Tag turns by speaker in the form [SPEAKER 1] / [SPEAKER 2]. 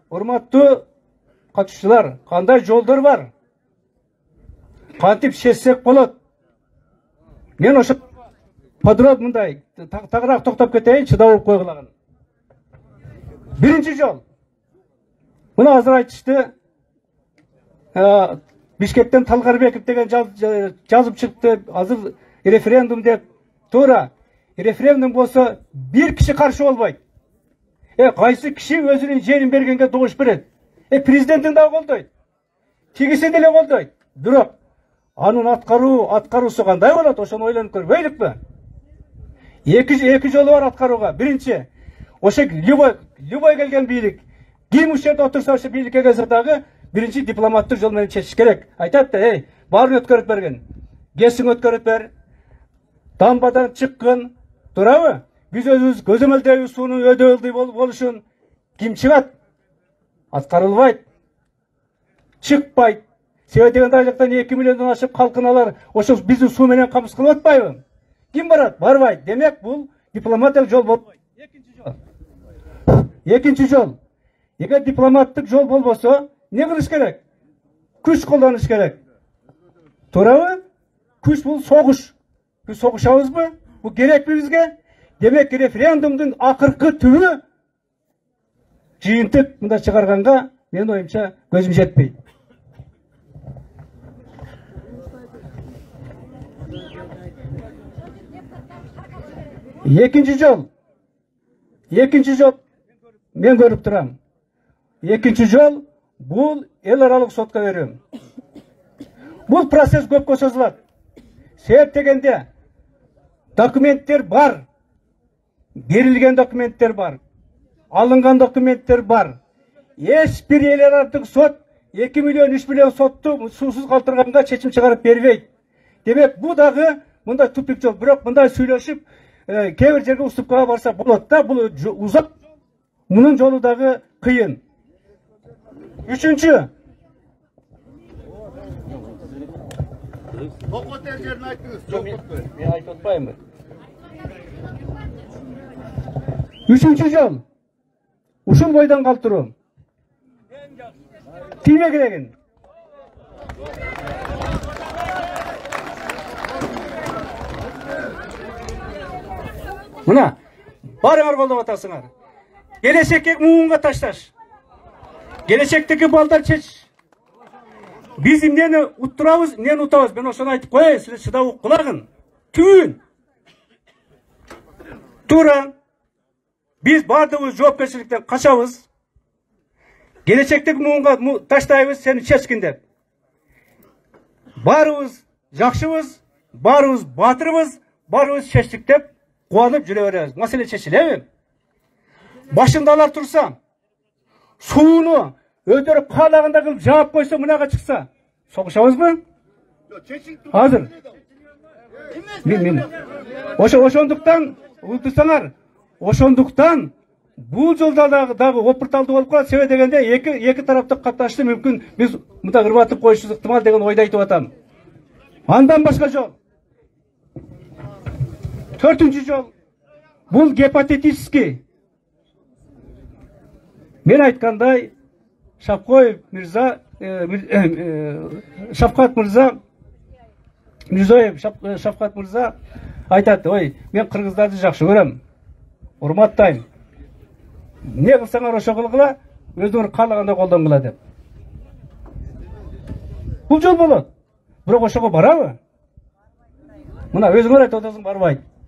[SPEAKER 1] урматтуу катышчылар, кандай жолдор бар? Кантип шешсек болот? Мен ошо подробно мындай тагыраак токтоп кетейин, чыдап койгулагын. Биринчи жол. Мына азыр айтышты. Бишкектен Талгарбеков деген жазып чыкты. Азыр референдум деп. Туура. Референдум болсо бир киши каршы болбойт. Кайсы киши өзүнүн жерин бергенге добуш берет? Президенттин да колдойт. Тигиси деле колдойт. Бирок анын аткаруусу кандай болот? Ошону ойлонуп көрбөйлүкпү? Эки жолу бар аткарууга. Биринчи, ошо любой келген бийлик, ким ушерде отурса ошо бийликке келсе дагы биринчи дипломаттык жол менен чечиш керек. Айтат да, баарын өткөрүп берген. Кесиң өткөрүп бер. Дамбадан чыккын, туурабы? Биз өзүбүз көзөмөлдөйбүз суунун өдөөлдүү болушун. Ким чыгат? Аткарылбайт. Чыкпайт. Себеби дегенде жактан 2 миллиондон ашып калкыналар ошо биздин суу менен камсыз кылып атпайбы? Ким барат? Барбайт. Демек бул дипломатиялык жол болбойт. Экинчи жол. Эгер дипломаттык жол болбосо, не кылыш керек? Күч колдонуш керек. Туурабы? Күч бул согуш. Биз согушабызбы? Бул керекпи бизге? Демек референдумдун акыркы түбү жыйынтык мында чыгарганга менин оюмча көзүм жетпейт. Экинчи жол мен көрүп турам. Экинчи жол бул эл аралык сотко берүү. Бул процесс көпкө созулат. Себеп дегенде документтер бар. Берилген документтер бар. Алынган документтер бар. Эч бир эл аралык сот 2 миллион 3 миллион сотту суусуз калтырганга чечим чыгарып бербейт. Демек бу дагы мындай тупик жол. Бирок мындай сүйлөшүп кээ бир жерге уступкага барса болот да, бул узак. Мунун жолу дагы кыйын. Үчүнчү.
[SPEAKER 2] Окотер жерин айтыңыз.
[SPEAKER 1] Мен айтып атпаймынбы. Üçüncü жол. Ушул бойдан калтыруу. Тийме керегин. Мына барыңар колдоп атасыңар. Келечекке муунга ташташ. Келечектеги балдар чечиш. Биз эмнени уттурабыз, эмнени утабыз? Мен ошону айтып коеюн, силер чыдап укулагын. Түбүн. Туура. Biz bardığımız жоопкерчиликтен качабыз. Келечектеги муунга таштайбыз, сени чечкин деп. Барыбыз жакшыбыз, барыбыз батырбыз, барыбыз чечтик деп кубанып жүрө беребиз. Маселе чечилеби? Башында алар турса, сууну өтөрүп каалагандай кылып жаап койсо, мынага чыкса, согушабызбы? Азыр. Мен. Ошондуктан ултусаңар, ошондуктан бул жолда дагы опурталдуу болуп калат. Себеби дегенде эки тарапты катташты мүмкүн биз мындай кырбатып коюшубуз ыктымал деген ойду айтып атам. Андан башка жол. Төртүнчү жол. Бул гипотетический. Мен айткандай Шапкоев мырза, Шавкат мырза айтат, ой, мен кыргыздарды жакшы көрөм. Урматтайм. Не кылсаңар ошо кылгыла, өзүңөр каалагандай колдонгула деп. Бул жол болот. Бирок ошого барабы? Мына өзүңөр айтып атасың, барбайт.